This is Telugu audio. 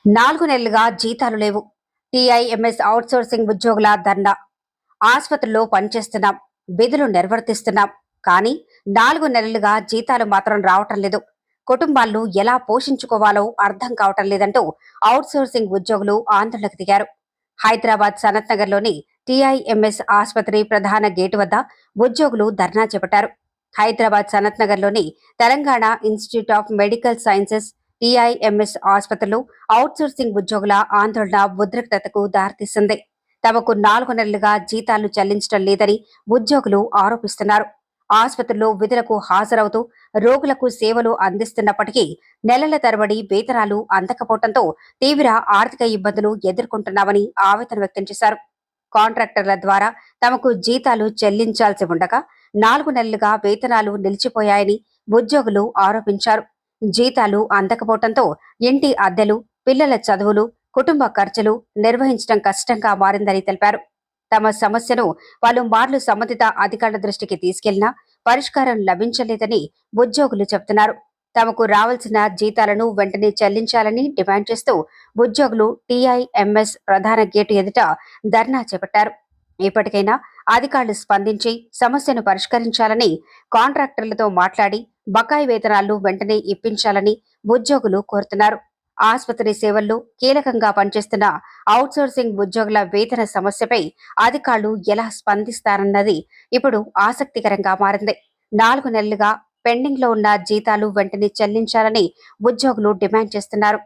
4 నెలలుగా జీతాలు లేవు. టీఐఎంఎస్ అవుట్సోర్సింగ్ ఉద్యోగుల ధర్నా. ఆస్పత్రిలో పనిచేస్తున్నాం, విధులు నిర్వర్తిస్తున్నాం. కానీ 4 నెలలుగా జీతాలు మాత్రం రావటం లేదు. కుటుంబాలను ఎలా పోషించుకోవాలో అర్థం కావటం లేదంటూ అవుట్సోర్సింగ్ ఉద్యోగులు ఆందోళనకు దిగారు. హైదరాబాద్ సనత్ నగర్లోని టీఐఎంఎస్ ఆసుపత్రి ప్రధాన గేటు వద్ద ఉద్యోగులు ధర్నా చేపట్టారు. హైదరాబాద్ సనత్ నగర్లోని Telangana institute of medical sciences TIMS ఆసుపత్రిలో అవుట్సోర్సింగ్ ఉద్యోగుల ఆందోళన ఉద్రిక్తతకు దారితీసింది. తమకు 4 నెలలుగా జీతాలు చెల్లించడం లేదని ఉద్యోగులు ఆరోపిస్తున్నారు. ఆసుపత్రిలో విధులకు హాజరవుతూ రోగులకు సేవలు అందిస్తున్నప్పటికీ నెలల తరబడి వేతనాలు అందకపోవడంతో తీవ్ర ఆర్థిక ఇబ్బందులు ఎదుర్కొంటున్నామని ఆవేదన వ్యక్తం చేశారు. కాంట్రాక్టర్ల ద్వారా తమకు జీతాలు చెల్లించాల్సి ఉండగా 4 నెలలుగా వేతనాలు నిలిచిపోయాయని ఉద్యోగులు ఆరోపించారు. జీతాలు అందకపోవడంతో ఇంటి అద్దెలు, పిల్లల చదువులు, కుటుంబ ఖర్చులు నిర్వహించడం కష్టంగా మారిందని తెలిపారు. తమ సమస్యను పలుమార్లు సంబంధిత అధికారుల దృష్టికి తీసుకెళ్లినా పరిష్కారం లభించలేదని ఉద్యోగులు చెబుతున్నారు. తమకు రావాల్సిన జీతాలను వెంటనే చెల్లించాలని డిమాండ్ చేస్తూ ఉద్యోగులు టీఐఎంఎస్ ప్రధాన గేటు ఎదుట ధర్నా చేపట్టారు. ఇప్పటికైనా అధికారులు స్పందించి సమస్యను పరిష్కరించాలని, కాంట్రాక్టర్లతో మాట్లాడి బకాయి వేతనాలను వెంటనే ఇప్పించాలని ఉద్యోగులు కోరుతున్నారు. ఆసుపత్రి సేవల్లో కీలకంగా పనిచేస్తున్న అవుట్సోర్సింగ్ ఉద్యోగుల వేతన సమస్యపై అధికారులు ఎలా స్పందిస్తారన్నది ఇప్పుడు ఆసక్తికరంగా మారింది. 4 నెలలుగా పెండింగ్ లో ఉన్న జీతాలు వెంటనే చెల్లించాలని ఉద్యోగులు డిమాండ్ చేస్తున్నారు.